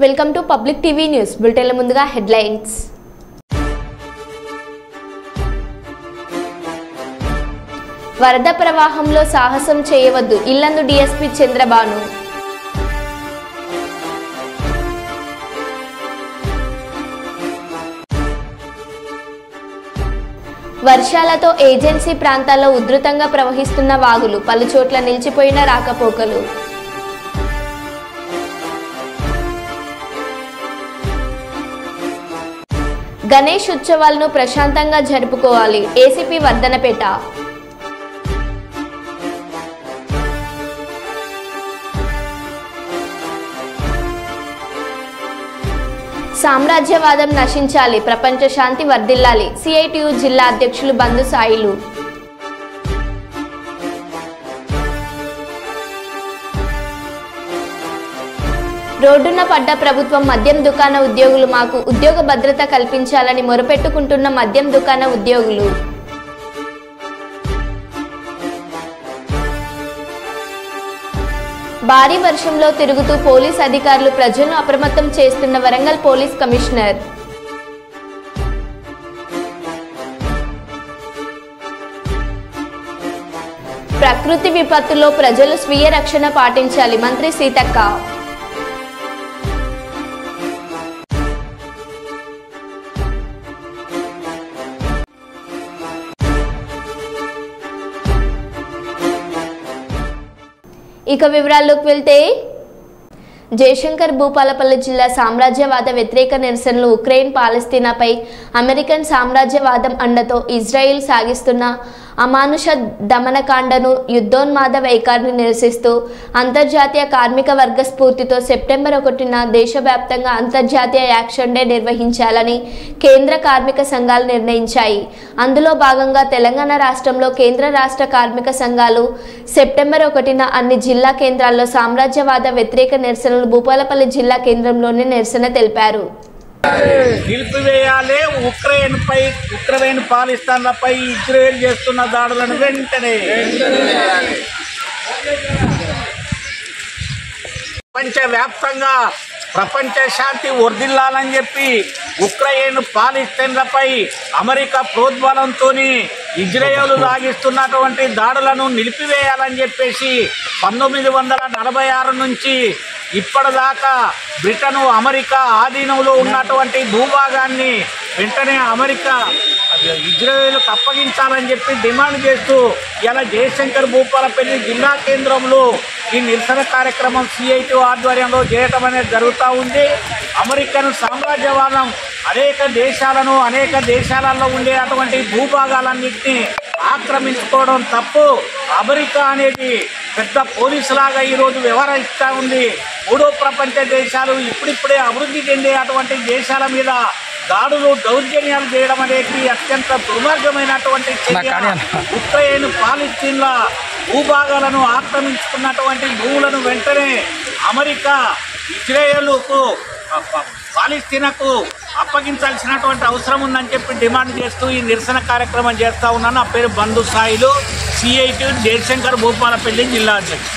Welcome to public TV news బులెటిన్ల ముందుగా headlines. వరద ప్రవాహంలో సాహసం చేయవద్దు ఇల్లందు డీఎస్పీ చంద్రబాను. వర్షాలతో ఏజెన్సీ ప్రాంతాల్లో ఉధృతంగా ప్రవహిస్తున్న వాగులు, పలుచోట్ల నిలిచిపోయిన రాకపోకలు. గణేష్ ఉత్సవాలను ప్రశాంతంగా జరుపుకోవాలి ఏసీపీ వర్ధనపేట. సామ్రాజ్యవాదం నశించాలి, ప్రపంచ శాంతి వర్ధిల్లాలి సిఐటియు జిల్లా అధ్యక్షులు బంధు సాయిలు. రోడ్డున పడ్డ ప్రభుత్వం మద్యం దుకాణ ఉద్యోగులు మాకు ఉద్యోగ భద్రత కల్పించాలని మొరపెట్టుకుంటున్న మద్యం దుకాణ ఉద్యోగులు. భారీ వర్షంలో తిరుగుతూ పోలీస్ అధికారులు ప్రజలను అప్రమత్తం చేస్తున్న వరంగల్ పోలీస్ కమిషనర్. ప్రకృతి విపత్తులో ప్రజలు స్వీయ రక్షణ పాటించాలి మంత్రి సీతక్క. ఇక వివరాల్లోకి వెళ్తే, జయశంకర్ భూపాలపల్లి జిల్లా సామ్రాజ్యవాద వ్యతిరేక నిరసనలు ఉక్రెయిన్ పాలస్తీనాపై అమెరికన్ సామ్రాజ్యవాదం అండతో ఇజ్రాయిల్ సాగిస్తున్న అమానుష దమనకాండను, యుద్ధోన్మాద వైఖరిని నిరసిస్తూ అంతర్జాతీయ కార్మిక వర్గ స్ఫూర్తితో సెప్టెంబర్ 1న దేశవ్యాప్తంగా అంతర్జాతీయ యాక్షన్ డే నిర్వహించాలని కేంద్ర కార్మిక సంఘాలు నిర్ణయించాయి. అందులో భాగంగా తెలంగాణ రాష్ట్రంలో కేంద్ర రాష్ట్ర కార్మిక సంఘాలు సెప్టెంబర్ 1న అన్ని జిల్లా కేంద్రాల్లో సామ్రాజ్యవాద వ్యతిరేక నిరసనలు భూపాలపల్లి జిల్లా కేంద్రంలోనే నిరసన తెలిపారు. నిలిపివేయాలి, ఉక్రెయిన్ పాలిస్తాన్లపై ఇజ్రాయెల్ చేస్తున్న దాడులను వెంటనే ప్రపంచవ్యాప్తంగా ప్రపంచ శాంతి వర్ధిల్లాలని చెప్పి ఉక్రెయిన్ పాలిస్తీన్లపై అమెరికా ప్రోద్బలంతో ఇజ్రాయెల్ సాగిస్తున్నటువంటి దాడులను నిలిపివేయాలని చెప్పేసి 1946 నుంచి ఇప్పటిదాకా బ్రిటను, అమెరికా ఆధీనంలో ఉన్నటువంటి భూభాగాన్ని వెంటనే అమెరికా ఇజ్రాయెల్కు అప్పగించాలని చెప్పి డిమాండ్ చేస్తూ ఇలా జయశంకర్ భూపాలపల్లి జిల్లా కేంద్రంలో ఈ నిరసన కార్యక్రమం సిఐటియు ఆధ్వర్యంలో చేయటం అనేది జరుగుతూ ఉంది. అమెరికన్ సామ్రాజ్యవాదం అనేక దేశాలలో ఉండే అటువంటి భూభాగాలన్నింటినీ ఆక్రమించుకోవడం తప్పు. అమెరికా అనేది పెద్ద పోలీసులాగా ఈరోజు వ్యవహరిస్తూ ఉంది. మూడో ప్రపంచ దేశాలు ఇప్పుడిప్పుడే అభివృద్ధి చెందే అటువంటి దేశాల మీద దాడులు, దౌర్జన్యాలు చేయడం అనేది అత్యంత దుర్మార్గమైనటువంటి చర్య. ఉక్రెయిన్ పాలస్తీన్ల భూభాగాలను ఆక్రమించుకున్నటువంటి భూములను వెంటనే అమెరికా ఇజ్రాయెల్కు, పాలస్తీనాకు అప్పగించాల్సినటువంటి అవసరం ఉందని చెప్పి డిమాండ్ చేస్తూ ఈ నిరసన కార్యక్రమం చేస్తూ ఉన్నాను. నా పేరు బంధు సాయిలు, సిఐటియు జయశంకర్ భూపాలపల్లి జిల్లా అధ్యక్షుడు.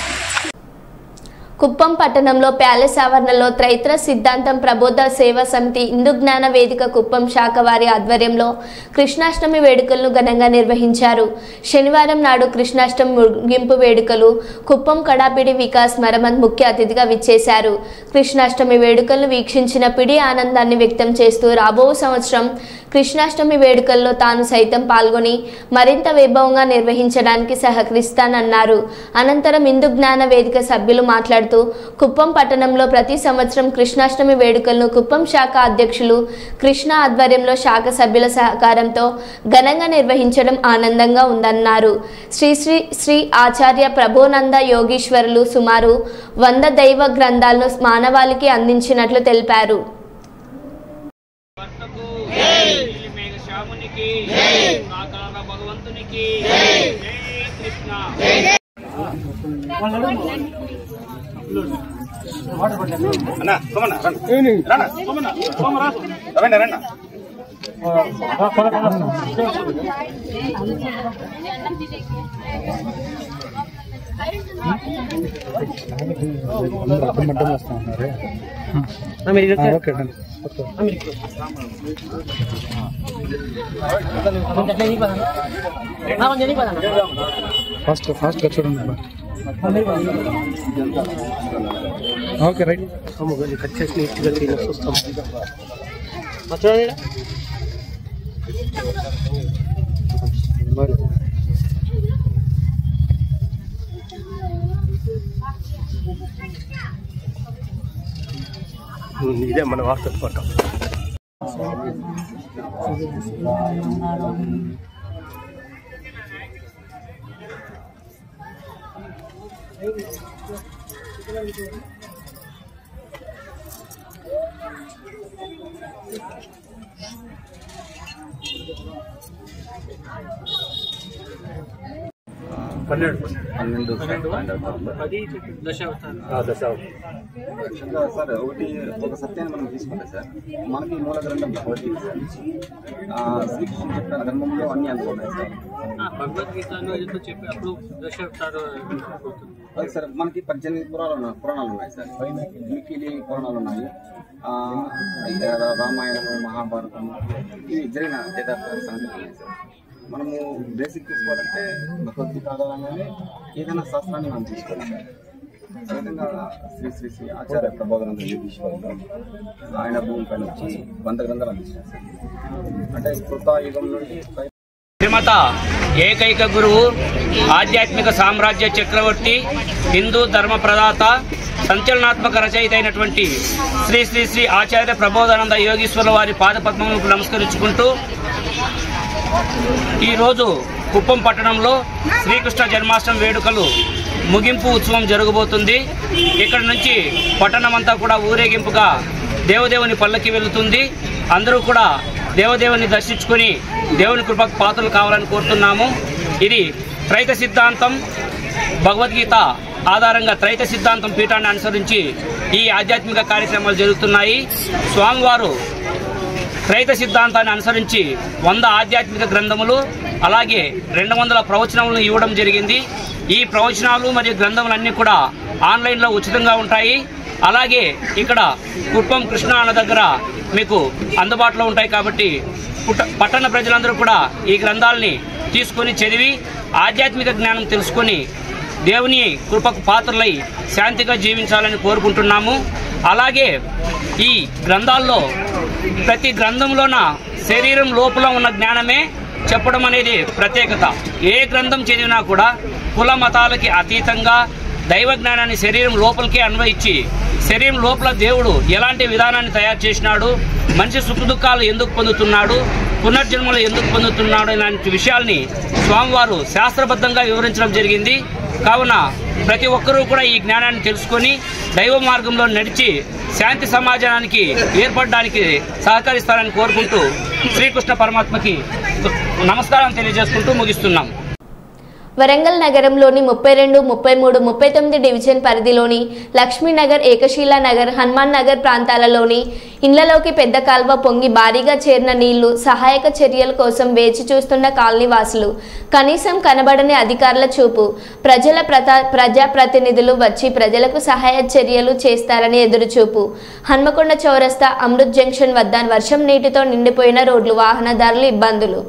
కుప్పం పట్టణంలో ప్యాలెస్ ఆవరణలో త్రైత్ర సిద్ధాంతం ప్రబోధ సేవా సమితి హిందూ జ్ఞాన వేదిక కుప్పం శాఖ వారి ఆధ్వర్యంలో కృష్ణాష్టమి వేడుకలను ఘనంగా నిర్వహించారు. శనివారం నాడు కృష్ణాష్టమి ముగింపు వేడుకలు కుప్పం కడాపిడి వికాస్ మరమత్ ముఖ్య అతిథిగా విచ్చేశారు. కృష్ణాష్టమి వేడుకలను వీక్షించిన పిడి ఆనందాన్ని వ్యక్తం చేస్తూ రాబో సంవత్సరం కృష్ణాష్టమి వేడుకల్లో తాను సైతం పాల్గొని మరింత వైభవంగా నిర్వహించడానికి సహకరిస్తానన్నారు. అనంతరం హిందూ జ్ఞాన వేదిక సభ్యులు మాట్లాడుతూ కుప్పం పట్టణంలో ప్రతి సంవత్సరం కృష్ణాష్టమి వేడుకలను కుప్పం శాఖ అధ్యక్షులు కృష్ణ ఆధ్వర్యంలో శాఖ సభ్యుల సహకారంతో ఘనంగా నిర్వహించడం ఆనందంగా ఉందన్నారు. శ్రీ శ్రీ శ్రీ ఆచార్య ప్రభోనంద యోగీశ్వరులు సుమారు 100 దైవ గ్రంథాలను మానవాళికి అందించినట్లు తెలిపారు. ఫాస్ట్ చూడండి. Okay right. కట్ చేసి నీట్గా తినేసి వస్తాం. చూడండి ఇదే మన వాట్సాప్ ఫోటో. యాక్చువల్గా సార్ ఒక సత్యాన్ని మనం తీసుకుంటే సార్ మనకి మూల గ్రంథం భగవద్గీత సార్. శ్రీకృష్ణుడు చెప్పిన ధర్మంలో అన్ని అందుకున్నాయి సార్. అది సార్ మనకి 18 పురాణాలు ఉన్నాయి సార్. మిక్కిలి పురాణాలు ఉన్నాయి. రామాయణము, మహాభారతం ఇవి జరిగిన యథార్థ సంగతులు ఉన్నాయి సార్. మనము బేసిక్ తీసుకోవాలంటే భగవద్గీత ఆధారంగానే ఏదైనా శాస్త్రాన్ని మనం తీసుకోవాలి సార్. అదేవిధంగా శ్రీ శ్రీ ఆచార్య ప్రభోధానంద యోగీశ్వరుడు ఆయన భూమి పైన వచ్చి 100 గ్రంథాలు అందిస్తారు సార్. అంటే కృతాయుగం నుండి శ్రీమత ఏకైక గురువు, ఆధ్యాత్మిక సామ్రాజ్య చక్రవర్తి, హిందూ ధర్మ ప్రదాత, సంచలనాత్మక రచయిత అయినటువంటి శ్రీ శ్రీ శ్రీ ఆచార్య ప్రభోధానంద యోగీశ్వరుల వారి పాదపద్మములకు నమస్కరించుకుంటూ ఈరోజు కుప్పం పట్టణంలో శ్రీకృష్ణ జన్మాష్టమి వేడుకలు ముగింపు ఉత్సవం జరగబోతుంది. ఇక్కడ నుంచి పట్టణమంతా కూడా ఊరేగింపుగా దేవదేవుని పల్లకి వెళుతుంది. అందరూ కూడా దేవదేవుని దర్శించుకొని దేవుని కృపకు పాత్రలు కావాలని కోరుతున్నాము. ఇది త్రైత సిద్ధాంతం భగవద్గీత ఆధారంగా త్రైత సిద్ధాంతం పీఠాన్ని అనుసరించి ఈ ఆధ్యాత్మిక కార్యక్రమాలు జరుగుతున్నాయి. స్వామివారు త్రైత సిద్ధాంతాన్ని అనుసరించి 100 ఆధ్యాత్మిక గ్రంథములు అలాగే 200 ప్రవచనములను ఇవ్వడం జరిగింది. ఈ ప్రవచనాలు మరియు గ్రంథములన్నీ కూడా ఆన్లైన్లో ఉచితంగా ఉంటాయి. అలాగే ఇక్కడ కుప్పం కృష్ణా నది దగ్గర మీకు అందుబాటులో ఉంటాయి. కాబట్టి పట్టణ ప్రజలందరూ కూడా ఈ గ్రంథాలని తీసుకొని చదివి ఆధ్యాత్మిక జ్ఞానం తెలుసుకొని దేవుని కృపకు పాత్రలై శాంతిగా జీవించాలని కోరుకుంటున్నాము. అలాగే ఈ గ్రంథాల్లో ప్రతి గ్రంథంలోన శరీరం లోపల ఉన్న జ్ఞానమే చెప్పడం అనేది ప్రత్యేకత. ఏ గ్రంథం చదివినా కూడా కుల మతాలకి అతీతంగా దైవ జ్ఞానాన్ని శరీరం లోపలికి అన్వయించి శరీరం లోపల దేవుడు ఎలాంటి విధానాన్ని తయారు చేసినాడు, మనిషి సుఖ దుఃఖాలు ఎందుకు పొందుతున్నాడు, పునర్జన్మలు ఎందుకు పొందుతున్నాడు ఇలాంటి విషయాల్ని స్వామివారు శాస్త్రబద్ధంగా వివరించడం జరిగింది. కావున ప్రతి ఒక్కరూ కూడా ఈ జ్ఞానాన్ని తెలుసుకొని దైవ మార్గంలో నడిచి శాంతి సమాజానికి ఏర్పడడానికి సహకరిస్తారని కోరుకుంటూ శ్రీకృష్ణ పరమాత్మకి నమస్కారం తెలియజేసుకుంటూ ముగిస్తున్నాం. వరంగల్ నగరంలోని 32, 33, 39 డివిజన్ పరిధిలోని లక్ష్మీనగర్, ఏకశీలా నగర్, హనుమాన్ నగర్ ప్రాంతాలలోని ఇళ్లలోకి పెద్ద కాల్వ పొంగి భారీగా చేరిన నీళ్లు సహాయక చర్యల కోసం వేచి చూస్తున్న కాలనీ వాసులు. కనీసం కనబడని అధికారుల చూపు. ప్రజాప్రతినిధులు వచ్చి ప్రజలకు సహాయ చర్యలు చేస్తారని ఎదురుచూపు. హన్మకొండ చౌరస్తా, అమృత్ జంక్షన్ వద్ద వర్షం నీటితో నిండిపోయిన రోడ్లు, వాహనదారులు ఇబ్బందులు.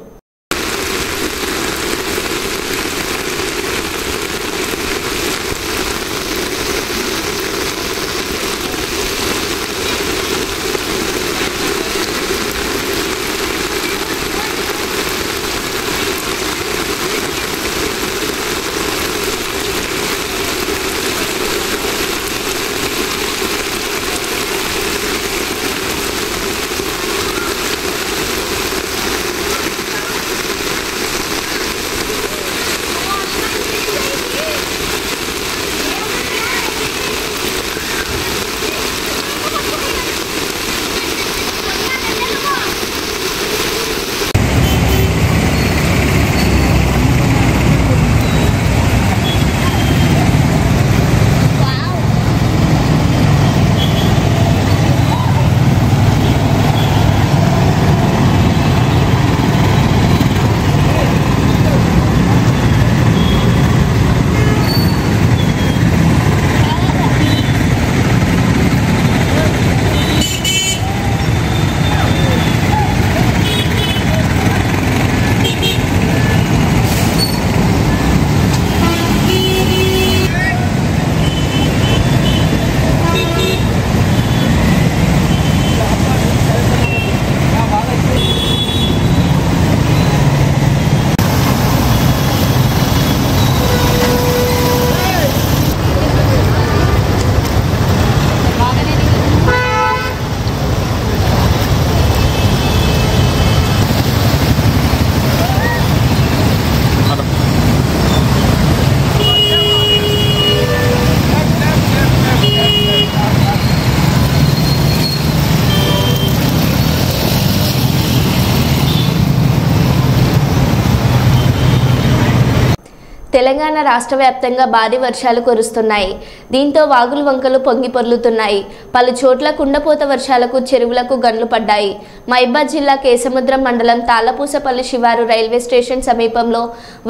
తెలంగాణ రాష్ట్ర వ్యాప్తంగా భారీ వర్షాలు కురుస్తున్నాయి. దీంతో వాగులు వంకలు పొంగి పొర్లుతున్నాయి. పలు చోట్ల కుండపోత వర్షాలకు చెరువులకు గండ్లు పడ్డాయి. మహబూబాబాద్ జిల్లా కేసముద్రం మండలం తాళ్లపూసపల్లి శివారు రైల్వే స్టేషన్ సమీపంలో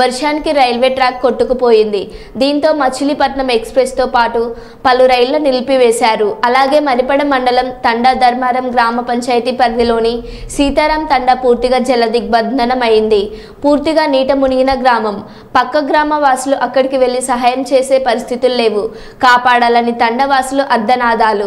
వర్షానికి రైల్వే ట్రాక్ కొట్టుకుపోయింది. దీంతో మచిలీపట్నం ఎక్స్ప్రెస్తో పాటు పలు రైళ్లు నిలిపివేశారు. అలాగే మరిపడ మండలం తండా ధర్మారం గ్రామ పంచాయతీ పరిధిలోని సీతారాం తండా పూర్తిగా జలదిగ్బంధనమైంది. పూర్తిగా నీట మునిగిన గ్రామం. పక్క గ్రామవాసులు అక్కడికి వెళ్లి సహాయం చేసే పరిస్థితులు లేవు. కాపాడాలని తండవాసులు అర్ధనాదాలు.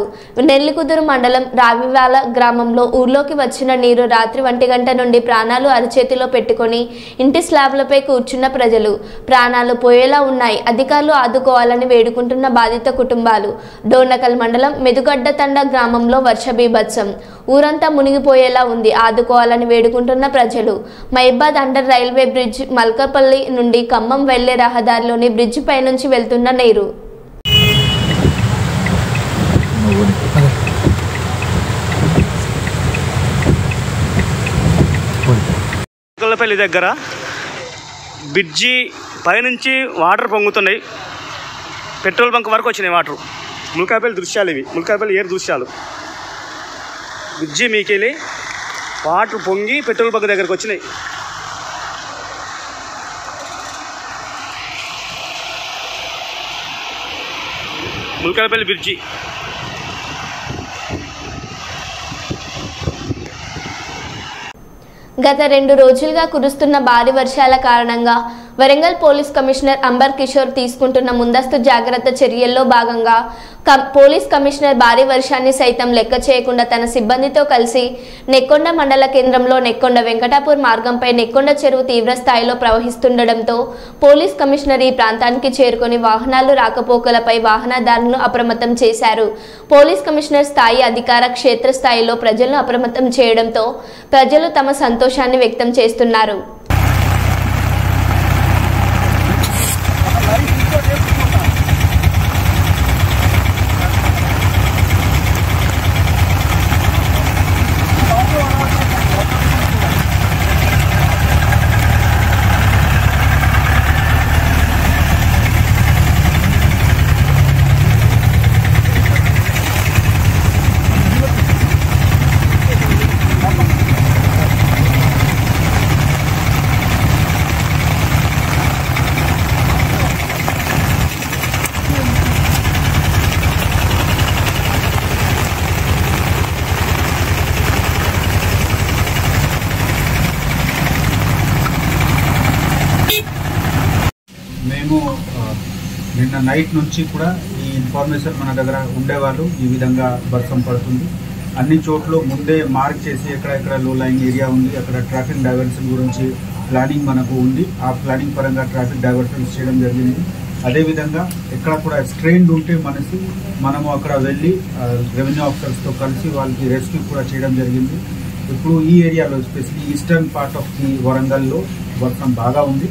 నెల్లికుదురు మండలం రావివాల గ్రామంలో ఊర్లోకి వచ్చిన నీరు రాత్రి 1 గంట నుండి ప్రాణాలు అరచేతిలో పెట్టుకుని ఇంటి స్లాబ్లపై కూర్చున్న ప్రజలు. ప్రాణాలు పోయేలా ఉన్నాయి. అధికారులు ఆదుకోవాలని వేడుకుంటున్న బాధిత కుటుంబాలు. డోర్నకల్ మండలం మెదుగడ్డ తండ గ్రామంలో వర్ష బీభత్సం. ఊరంతా మునిగిపోయేలా ఉంది. ఆదుకోవాలని వేడుకుంటున్న ప్రజలు. మహబూబాబాద్ అండర్ రైల్వే బ్రిడ్జ్ మల్కపల్లి నుండి ఖమ్మం వెళ్లే రహదారిలోని బ్రిడ్జ్ పై నుంచి వెళ్తున్న నీరు. ములకలపల్లి దగ్గర బ్రిడ్జి పైనుంచి వాటర్ పొంగుతున్నాయి. పెట్రోల్ బంక్ వరకు వచ్చినాయి వాటర్. ములకలపల్లి దృశ్యాలు ఇవి. ములకలపల్లి ఏరు దృశ్యాలు. బ్రిడ్జి మీకెళ్ళి వాటర్ పొంగి పెట్రోల్ బంక్ దగ్గరకు వచ్చినాయి. ములకలపల్లి బ్రిడ్జి. గత 2 రోజులుగా కురుస్తున్న భారీ వర్షాల కారణంగా వరంగల్ పోలీస్ కమిషనర్ అంబర్ కిషోర్ తీసుకుంటున్న ముందస్తు జాగ్రత్త చర్యల్లో భాగంగా పోలీస్ కమిషనర్ భారీ వర్షాన్ని సైతం లెక్క చేయకుండా తన సిబ్బందితో కలిసి నెక్కొండ మండల కేంద్రంలో నెక్కొండ వెంకటాపూర్ మార్గంపై నెక్కొండ చెరువు తీవ్ర స్థాయిలో ప్రవహిస్తుండటంతో పోలీస్ కమిషనర్ ఈ ప్రాంతానికి చేరుకొని వాహనాలు రాకపోకలపై వాహనదారులను అప్రమత్తం చేశారు. పోలీస్ కమిషనర్ స్థాయి అధికార క్షేత్రస్థాయిలో ప్రజలను అప్రమత్తం చేయడంతో ప్రజలు తమ సంతోషాన్ని వ్యక్తం చేస్తున్నారు. మేము నిన్న నైట్ నుంచి కూడా ఈ ఇన్ఫర్మేషన్ మన దగ్గర ఉండేవాళ్ళు ఈ విధంగా వర్షం పడుతుంది. అన్ని చోట్ల ముందే మార్క్ చేసి ఎక్కడెక్కడ లో లైన్ ఏరియా ఉంది, అక్కడ ట్రాఫిక్ డైవర్షన్ గురించి ప్లానింగ్ మనకు ఉంది. ఆ ప్లానింగ్ పరంగా ట్రాఫిక్ డైవర్షన్స్ చేయడం జరిగింది. అదేవిధంగా ఎక్కడ కూడా స్ట్రెయిన్డ్ ఉంటే మనము అక్కడ వెళ్ళి రెవెన్యూ ఆఫీసర్స్తో కలిసి వాళ్ళకి రెస్క్యూ కూడా చేయడం జరిగింది. ఇప్పుడు ఈ ఏరియాలో especially eastern part of the వరంగల్లో వర్షం బాగా ఉంది.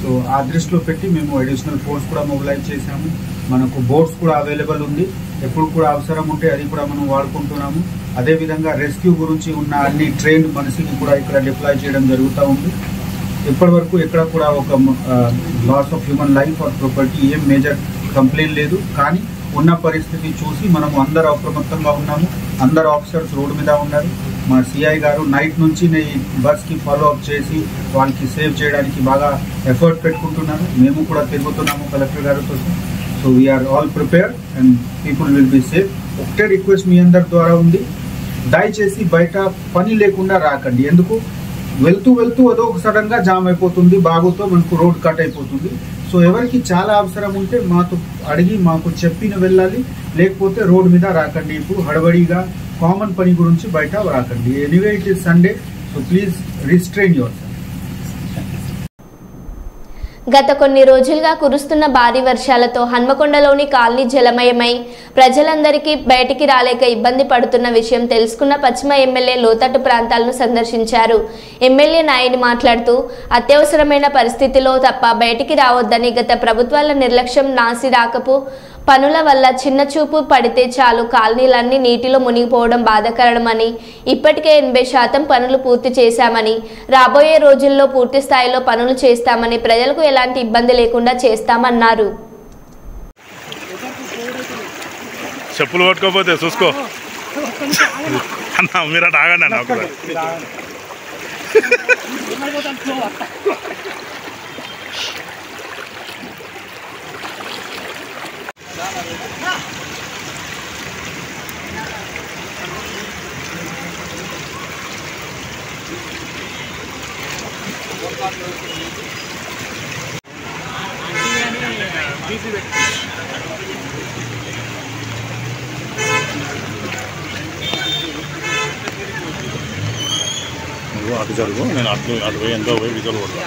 సో ఆ దృష్టిలో పెట్టి మేము అడిషనల్ ఫోర్స్ కూడా మొబిలైజ్ చేశాము. మనకు బోట్స్ కూడా అవైలబుల్ ఉంది. ఎప్పుడు కూడా అవసరం ఉంటే అది కూడా మనం వాడుకుంటున్నాము. అదేవిధంగా రెస్క్యూ గురించి ఉన్న అన్ని ట్రైన్డ్ మనిషిని కూడా ఇక్కడ డిప్లాయ్ చేయడం జరుగుతూ ఉంది. ఇప్పటి వరకు ఎక్కడ కూడా ఒక loss of human life or property ఏం మేజర్ కంప్లైంట్ లేదు. కానీ ఉన్న పరిస్థితి చూసి మనము అందరూ అప్రమత్తంగా ఉన్నాము. అందరు ఆఫీసర్స్ రోడ్డు మీద ఉన్నారు. మన సిఐ గారు నైట్ నుంచి ఈ బస్కి ఫాలో అప్ చేసి వాళ్ళకి సేవ్ చేయడానికి బాగా ఎఫర్ట్ పెట్టుకుంటున్నారు. మేము కూడా తిరుగుతున్నాము కలెక్టర్ గారితో. So we are all prepare and people will be safe. ఒకటే రిక్వెస్ట్ మీ అందరి ద్వారా ఉంది, దయచేసి బయట పని లేకుండా రాకండి. ఎందుకు వెళ్తూ అదో ఒక సడన్ గా జామ్ అయిపోతుంది, బాగుతో మనకు రోడ్ కట్ అయిపోతుంది. సో ఎవరికి చాలా అవసరం ఉంటే మాతో అడిగి మాకు చెప్పిన వెళ్ళాలి, లేకపోతే రోడ్ మీద రాకండి. ఇప్పుడు హడబడిగా కామన్ పని గురించి బయట రాకండి. Anyway it is Sunday, so please restrain your self. గత కొన్ని రోజులుగా కురుస్తున్న భారీ వర్షాలతో హన్మకొండలోని కాలనీ జలమయమై ప్రజలందరికీ బయటికి రాలేక ఇబ్బంది పడుతున్న విషయం తెలుసుకున్న పశ్చిమ ఎమ్మెల్యే లోతట్టు ప్రాంతాలను సందర్శించారు. ఎమ్మెల్యే నాయుడు మాట్లాడుతూ అత్యవసరమైన పరిస్థితిలో తప్ప బయటికి రావద్దని, గత ప్రభుత్వాల నిర్లక్ష్యం నాసి రాకపు పనుల వల్ల చిన్న చూపు పడితే చాలు కాలనీలన్నీ నీటిలో మునిగిపోవడం బాధాకరమని, ఇప్పటికే 80% పనులు పూర్తి చేశామని, రాబోయే రోజుల్లో పూర్తి స్థాయిలో పనులు చేస్తామని, ప్రజలకు ఎలాంటి ఇబ్బంది లేకుండా చేస్తామన్నారు. చెప్పులు పట్టుకోపోతే చూసుకో అన్న, మీరు అటు ఆగండి అన్న. ఒక అటు జరుగు, నేను అటు పోయి ఎంతో పోయి విజువల్ కొడతా.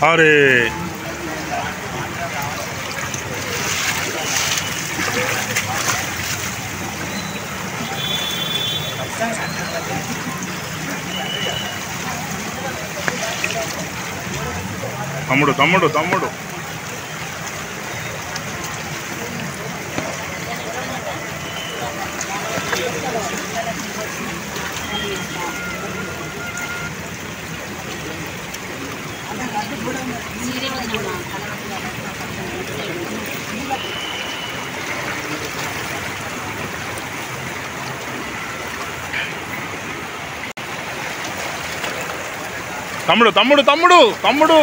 అరే తమ్ముడు తమ్ముడు తమ్ముడు తమ్ముడు తమ్ముడు తమ్ముడు తమ్ముడు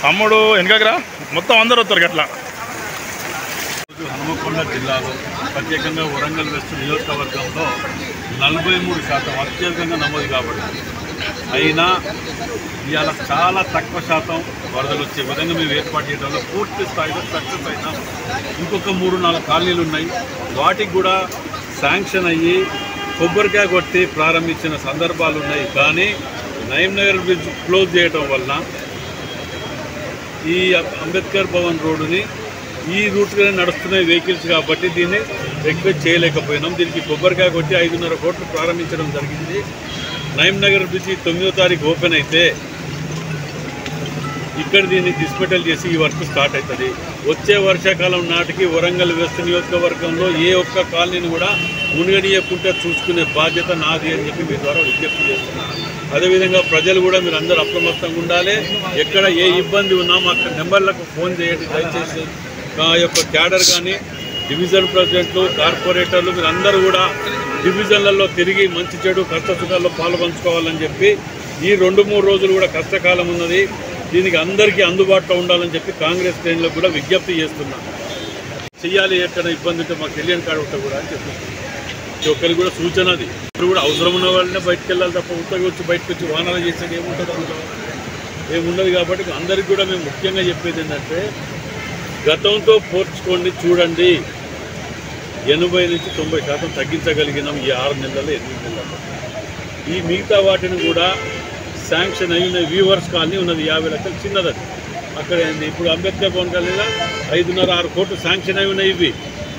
తమ్ముడు వెనకరా, మొత్తం అందరూ వస్తారు అట్లా. హనుమకొండ జిల్లాలో ప్రత్యేకంగా వరంగల్ వెస్ట్ నియోజకవర్గంలో 43% అత్యధికంగా నమోదు కాబడింది. అయినా ఇవాళ చాలా తక్కువ శాతం వరదలు వచ్చే విధంగా మేము ఏర్పాటు చేయడంలో పూర్తి స్థాయిలో సక్సెస్ అయినా. ఇంకొక 3-4 కాలనీలు ఉన్నాయి, వాటికి కూడా శాంక్షన్ అయ్యి కొబ్బరికాయ కొట్టి ప్రారంభించిన సందర్భాలు ఉన్నాయి. కానీ నయీంనగర్ బ్రిడ్జ్ క్లోజ్ చేయడం వల్ల ఈ అంబేద్కర్ భవన్ రోడ్డుని ఈ రూట్లోనే నడుస్తున్నాయి వెహికల్స్ కాబట్టి దీన్ని ఎక్స్పెక్ట్ చేయలేకపోయినాం. దీనికి కొబ్బరికాయ కొట్టి 5.5 కోట్లు ప్రారంభించడం జరిగింది. నయీంనగర్ బ్రిడ్జ్ 9వ తారీఖు ఓపెన్ అయితే ఇక్కడ దీన్ని డిస్మెటల్ చేసి ఈ వర్క్ స్టార్ట్ అవుతుంది. వచ్చే వర్షాకాలం నాటికి వరంగల్ వెస్ట్ నియోజకవర్గంలో ఏ ఒక్క కాలనీని కూడా మునిగనీయకుండా చూసుకునే బాధ్యత నాది అని చెప్పి మీ ద్వారా విజ్ఞప్తి చేస్తున్నాను. అదేవిధంగా ప్రజలు కూడా మీరు అందరూ అప్రమత్తంగా ఉండాలి. ఎక్కడ ఏ ఇబ్బంది ఉన్నా మాకు నెంబర్లకు ఫోన్ చేయండి దయచేసి. ఆ యొక్క క్యాడర్ కానీ డివిజన్ ప్రెసిడెంట్లు, కార్పొరేటర్లు మీరు అందరూ కూడా డివిజన్లలో తిరిగి మంచి చెడు కష్ట సుఖాల్లో పాల్పంచుకోవాలని చెప్పి, ఈ 2-3 రోజులు కూడా కష్టకాలం ఉన్నది, దీనికి అందరికీ అందుబాటులో ఉండాలని చెప్పి కాంగ్రెస్ శ్రేణులకు కూడా విజ్ఞప్తి చేస్తున్నాం. చెయ్యాలి, ఎక్కడ ఇబ్బంది ఉంటే మాకు తెలియని కాడ ఉంటా కూడా అని చెప్పి ఒక్కరికి కూడా సూచన. అది ఇప్పుడు కూడా అవసరం ఉన్న వాళ్ళనే బయటకు వెళ్ళాలి తప్ప ఉత్తగా వచ్చి బయటకు వచ్చి వాహనాలు చేసేది ఏముండదు. కాబట్టి అందరికీ కూడా మేము ముఖ్యంగా చెప్పేది ఏంటంటే, గతంతో పోల్చుకోండి, చూడండి 80-90% తగ్గించగలిగినాం ఈ 6 నెలల్లో 8 నెలల్లో. ఈ మిగతా వాటిని కూడా శాంక్షన్ అయిన వ్యూవర్స్ కాలనీ ఉన్నది 50 లక్షలు చిన్నది. అక్కడ ఇప్పుడు అంబేద్కర్ భవన్ కాలనీలో 5.5-6 కోట్లు శాంక్షన్ అయి ఉన్నాయి. ఇవి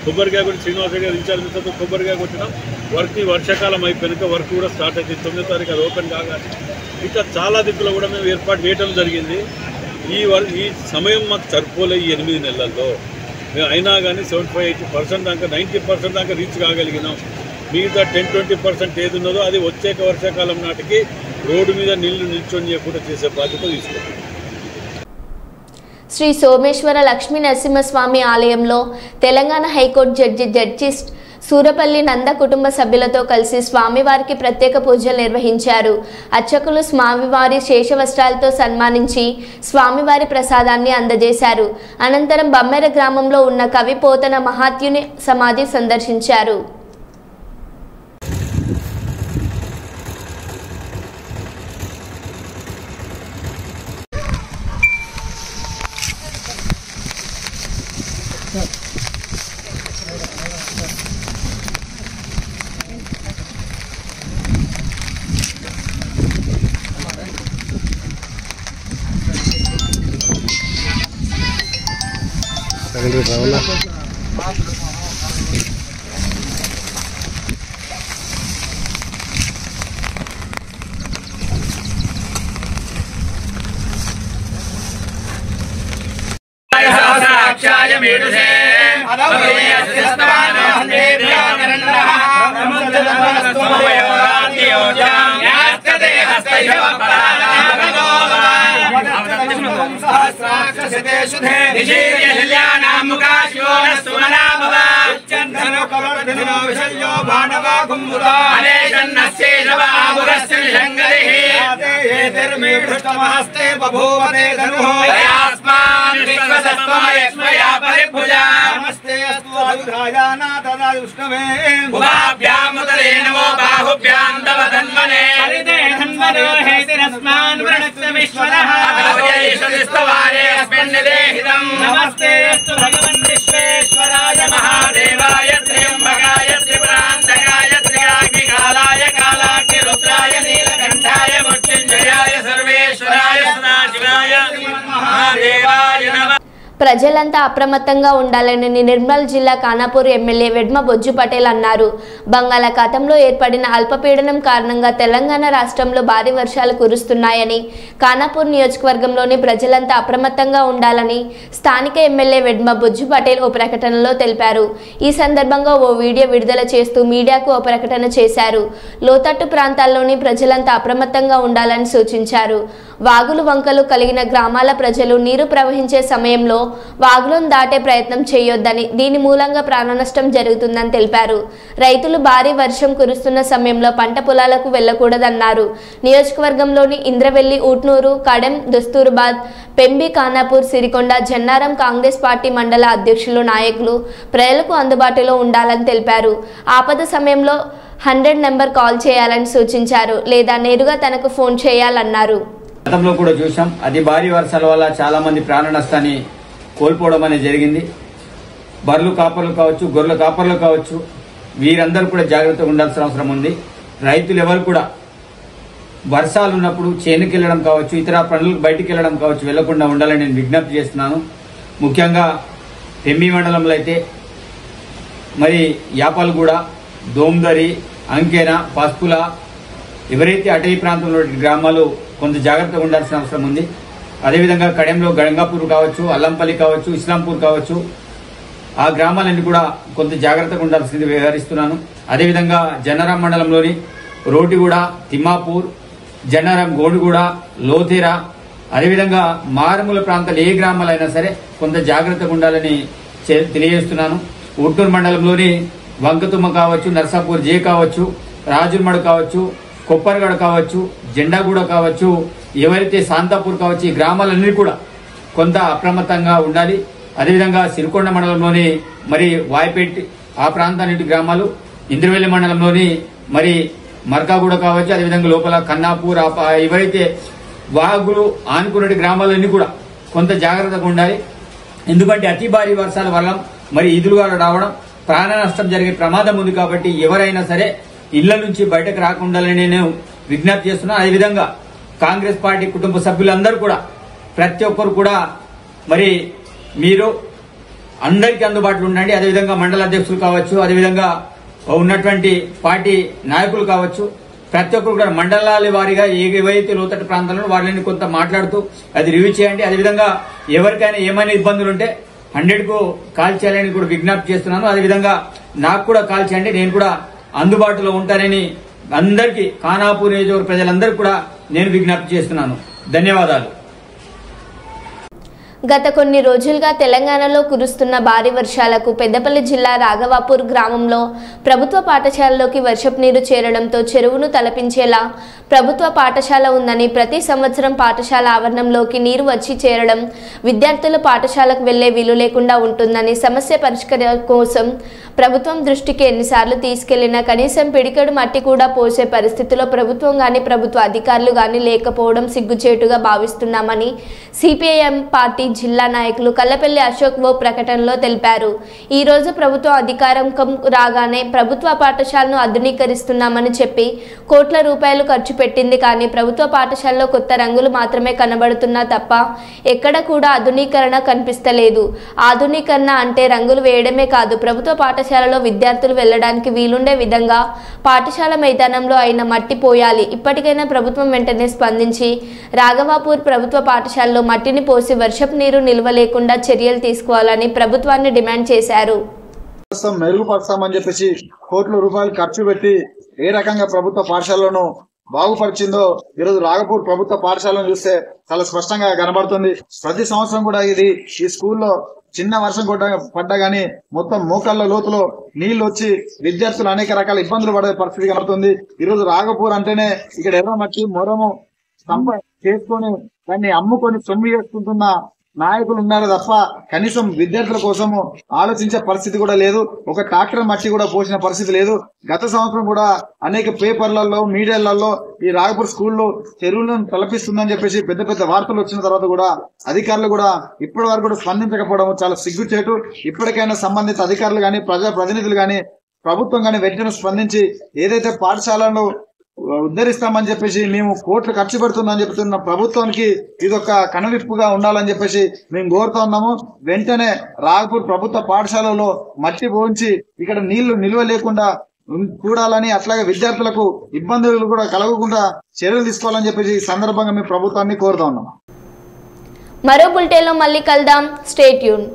కొబ్బరికాయ కొట్టి శ్రీనివాస గారు ఇన్ఛార్జ్ మినిస్టర్తో కొబ్బరికాయ కొట్టినాం. వర్క్ వర్షాకాలం అయిపోయినాక వర్క్ కూడా స్టార్ట్ అవుతుంది. 9వ తారీఖు అది ఓపెన్ కాగానే ఇంకా చాలా దిక్కులో కూడా మేము ఏర్పాటు చేయడం జరిగింది. ఈ సమయం మాకు సరిపోలే ఈ 8 నెలల్లో. మేము అయినా కానీ 75-80% దాకా 90% దాకా రీచ్ కాగలిగినాం. మిగతా 10-20% ఏది ఉన్నదో అది వచ్చే వర్షాకాలం నాటికి రోడ్డు మీద నీళ్లు నిల్చొనియకుండా చేసే బాధ్యత తీసుకుంటాం. శ్రీ సోమేశ్వర లక్ష్మీ నరసింహస్వామి ఆలయంలో తెలంగాణ హైకోర్టు జడ్జి సూరపల్లి నంద కుటుంబ సభ్యులతో కలిసి స్వామివారికి ప్రత్యేక పూజలు నిర్వహించారు. అర్చకులు స్వామివారి శేషవస్త్రాలతో సన్మానించి స్వామివారి ప్రసాదాన్ని అందజేశారు. అనంతరం బమ్మెర గ్రామంలో ఉన్న కవి పోతన మహాత్యుని సమాధి సందర్శించారు. नमस्ते भगवन् विश्वेश्वराय महादेवाय त्र्यंबकाय त्रिपुरान्तकाय त्रिकालाय कालाग्नि रुद्राय नीलकंठाय मृत्युंजयाय सर्वेश्वराय सदाशिवाय महादेवाय नमः। ప్రజలంతా అప్రమత్తంగా ఉండాలని నిర్మల్ జిల్లా ఖానాపూర్ ఎమ్మెల్యే వెడ్మ బొజ్జు పటేల్ అన్నారు. బంగాళాఖాతంలో ఏర్పడిన అల్పపీడనం కారణంగా తెలంగాణ రాష్ట్రంలో భారీ వర్షాలు కురుస్తున్నాయని, ఖానాపూర్ నియోజకవర్గంలోని ప్రజలంతా అప్రమత్తంగా ఉండాలని స్థానిక ఎమ్మెల్యే వెడ్మ బొజ్జు పటేల్ ఓ ప్రకటనలో తెలిపారు. ఈ సందర్భంగా ఓ వీడియో విడుదల చేస్తూ మీడియాకు ఓ ప్రకటన చేశారు. లోతట్టు ప్రాంతాల్లోని ప్రజలంతా అప్రమత్తంగా ఉండాలని సూచించారు. వాగులు వంకలు కలిగిన గ్రామాల ప్రజలు నీరు ప్రవహించే సమయంలో వాగులను దాటే ప్రయత్నం చేయొద్దని, దీని మూలంగా ప్రాణ నష్టం జరుగుతుందని తెలిపారు. రైతులు భారీ వర్షం కురుస్తున్న సమయంలో పంట పొలాలకు వెళ్లకూడదన్నారు. నియోజకవర్గంలోని ఇంద్రవెల్లి, ఊట్నూరు, కడెం, దస్తూర్బాద్, పెంబి, ఖానాపూర్, సిరికొండ, జన్నారం కాంగ్రెస్ పార్టీ మండల అధ్యక్షులు, నాయకులు ప్రజలకు అందుబాటులో ఉండాలని తెలిపారు. ఆపద సమయంలో 100 నెంబర్ కాల్ చేయాలని సూచించారు. లేదా నేరుగా తనకు ఫోన్ చేయాలన్నారు. గతంలో కూడా చూసాం, అతి భారీ వర్షాల వల్ల చాలా మంది ప్రాణ నష్టాన్ని కోల్పోవడం అనేది జరిగింది. బర్రెలు కాపర్లు కావచ్చు, గొర్రెల కాపర్లు కావచ్చు, వీరందరూ కూడా జాగ్రత్తగా ఉండాల్సిన అవసరం ఉంది. రైతులు ఎవరు కూడా వర్షాలు ఉన్నప్పుడు చేనుకి వెళ్ళడం కావచ్చు, ఇతర పనులకు బయటికి వెళ్ళడం కావచ్చు, వెళ్లకుండా ఉండాలని నేను విజ్ఞప్తి చేస్తున్నాను. ముఖ్యంగా పెంబి మండలంలో అయితే మరి యాపాలగూడ, దోమ్దరి, అంకెన, పసుపుల, ఎవరైతే అటవీ ప్రాంతంలో గ్రామాలు కొంత జాగ్రత్తగా ఉండాల్సిన అవసరం ఉంది. అదేవిధంగా కడెంలో గంగాపూర్ కావచ్చు, అల్లంపల్లి కావచ్చు, ఇస్లాంపూర్ కావచ్చు, ఆ గ్రామాలన్నీ కూడా కొంత జాగ్రత్తగా ఉండాల్సింది వ్యవహరిస్తున్నాను. అదేవిధంగా జన్నారం మండలంలోని రోటిగూడ, తిమ్మాపూర్, జన్నారం, గోండుగూడ, లోతేరా, అదేవిధంగా మారుమూల ప్రాంతాలు ఏ గ్రామాలైనా సరే కొంత జాగ్రత్తగా ఉండాలని తెలియజేస్తున్నాను. ఉట్టూరు మండలంలోని వంకతుమ్మ కావచ్చు, నర్సాపూర్ జే కావచ్చు, రాజుర్మడు కావచ్చు, కొప్పర్గడ కావచ్చు, జెండాగూడ కావచ్చు, ఎవరైతే శాంతాపూర్ కావచ్చు, ఈ గ్రామాలన్నీ కూడా కొంత అప్రమత్తంగా ఉండాలి. అదేవిధంగా సిరికొండ మండలంలోని మరి వాయిపేట్, ఆ ప్రాంతానికి గ్రామాలు, ఇంద్రవెల్లి మండలంలోని మరి మర్కాగూడ కావచ్చు, అదేవిధంగా లోపల కన్నాపూర్, ఎవరైతే వాగులు ఆనుకున్న గ్రామాలన్నీ కూడా కొంత జాగ్రత్తగా ఉండాలి. ఎందుకంటే అతి భారీ వర్షాల వల్ల మరి ఈదులుగా రావడం, ప్రాణ నష్టం జరిగే ప్రమాదం ఉంది. కాబట్టి ఎవరైనా సరే ఇళ్ల నుంచి బయటకు రాకుండాలని నేను విజ్ఞప్తి చేస్తున్నాను. అదేవిధంగా కాంగ్రెస్ పార్టీ కుటుంబ సభ్యులందరూ కూడా ప్రతి ఒక్కరు కూడా మరి మీరు అందరికీ అందుబాటులో ఉండండి. అదేవిధంగా మండల అధ్యక్షులు కావచ్చు, అదేవిధంగా ఉన్నటువంటి పార్టీ నాయకులు కావచ్చు, ప్రతి ఒక్కరు కూడా మండలాల వారీగా ఏవైతే లోతట్టు ప్రాంతాల్లో వాళ్ళని కొంత మాట్లాడుతూ అది రివ్యూ చేయండి. అదేవిధంగా ఎవరికైనా ఏమైనా ఇబ్బందులు ఉంటే 100కు కాల్ చేయాలని కూడా విజ్ఞప్తి చేస్తున్నాను. అదేవిధంగా నాకు కూడా కాల్ చేయండి, నేను కూడా అందుబాటులో ఉంటానని అందరికీ, ఖానాపూర్ నియోజకవర్గ ప్రజలందరికీ కూడా నేను విజ్ఞప్తి చేస్తున్నాను. ధన్యవాదాలు. గత కొన్ని రోజులుగా తెలంగాణలో కురుస్తున్న భారీ వర్షాలకు పెద్దపల్లి జిల్లా రాఘవాపూర్ గ్రామంలో ప్రభుత్వ పాఠశాలలోకి వర్షపు నీరు చేరడంతో చెరువును తలపించేలా ప్రభుత్వ పాఠశాల ఉందని, ప్రతి సంవత్సరం పాఠశాల ఆవరణంలోకి నీరు వచ్చి చేరడం విద్యార్థులు పాఠశాలకు వెళ్లే వీలు లేకుండా ఉంటుందని, సమస్య పరిష్కారం కోసం ప్రభుత్వం దృష్టికి ఎన్నిసార్లు తీసుకెళ్లినా కనీసం పిడికెడు మట్టి కూడా పోసే పరిస్థితిలో ప్రభుత్వం గాని ప్రభుత్వ అధికారులు గాని లేకపోవడం సిగ్గుచేటుగా భావిస్తున్నామని సిపిఐఎం పార్టీ జిల్లా నాయకులు కల్లపల్లి అశోక్ ఓ ప్రకటనలో తెలిపారు. ఈ రోజు ప్రభుత్వం అధికారం రాగానే ప్రభుత్వ పాఠశాలను ఆధునీకరిస్తున్నామని చెప్పి కోట్ల రూపాయలు ఖర్చు పెట్టింది కానీ ప్రభుత్వ పాఠశాలలో కొత్త రంగులు మాత్రమే కనబడుతున్నా తప్ప ఎక్కడ కూడా ఆధునీకరణ కనిపిస్తలేదు. ఆధునీకరణ అంటే రంగులు వేయడమే కాదు, ప్రభుత్వ పాఠశాలలో విద్యార్థులు వెళ్ళడానికి వీలుండే విధంగా పాఠశాల మైదానంలో అయిన మట్టి పోయాలి. ఇప్పటికైనా ప్రభుత్వం వెంటనే స్పందించి రాఘవాపూర్ ప్రభుత్వ పాఠశాలలో మట్టిని పోసి వర్షపు నీరు నిల్వ లేకుండా చర్యలు తీసుకోవాలని ప్రభుత్వాన్ని డిమాండ్ చేశారు. మెరుగుపరుస్తామని చెప్పేసి కోట్ల రూపాయలు ఖర్చు పెట్టి ఏ రకంగా ప్రభుత్వ పాఠశాలను బాగుపరిచిందో ఈరోజు రాఘపూర్ ప్రభుత్వ పాఠశాలను చూస్తే చాలా స్పష్టంగా కనబడుతుంది. ప్రతి సంవత్సరం కూడా ఈ స్కూల్లో చిన్న వర్షం పడ్డా గానీ మొత్తం మోకాళ్ళ లోతులో నీళ్లు వచ్చి విద్యార్థులు అనేక రకాల ఇబ్బందులు పడే పరిస్థితి కనబడుతుంది. ఈరోజు రాఘపూర్ అంటేనే ఇక్కడ ఎర్రమట్టి మొరము చేసుకొని దాన్ని అమ్ముకొని సొమ్ము చేసుకుంటున్న నాయకులు ఉన్నారు తప్ప కనీసం విద్యార్థుల కోసము ఆలోచించే పరిస్థితి కూడా లేదు. ఒక ట్రాక్టర్ మట్టి కూడా పోసిన పరిస్థితి లేదు. గత సంవత్సరం కూడా అనేక పేపర్లలో మీడియాలలో ఈ రాఘపూర్ స్కూల్లో చెరువులను తలపిస్తుందని చెప్పేసి పెద్ద పెద్ద వార్తలు వచ్చిన తర్వాత కూడా అధికారులు కూడా ఇప్పటి వరకు కూడా స్పందించకపోవడం చాలా సిగ్గుచేటు. ఇప్పటికైనా సంబంధిత అధికారులు గాని ప్రజా ప్రతినిధులు గాని ప్రభుత్వం గాని వెంటనే స్పందించి ఏదైతే పాఠశాలను ఉద్ధరిస్తామని చెప్పేసి మేము కోట్లు ఖర్చు పెడుతుందని చెప్తున్న ప్రభుత్వానికి ఇదొక కనువిప్పుగా ఉండాలని చెప్పేసి మేము కోరుతా ఉన్నాము. వెంటనే రాఘపూర్ ప్రభుత్వ పాఠశాలలో మట్టి పోంచి ఇక్కడ నీళ్లు నిల్వ లేకుండా చూడాలని, అట్లాగే విద్యార్థులకు ఇబ్బందులు కూడా కలగకుండా చర్యలు తీసుకోవాలని చెప్పేసి ఈ సందర్భంగా మేము ప్రభుత్వాన్ని కోరుతా ఉన్నాం. మరో బులెటిన్లో మళ్ళీ కలుద్దాం. Stay tune.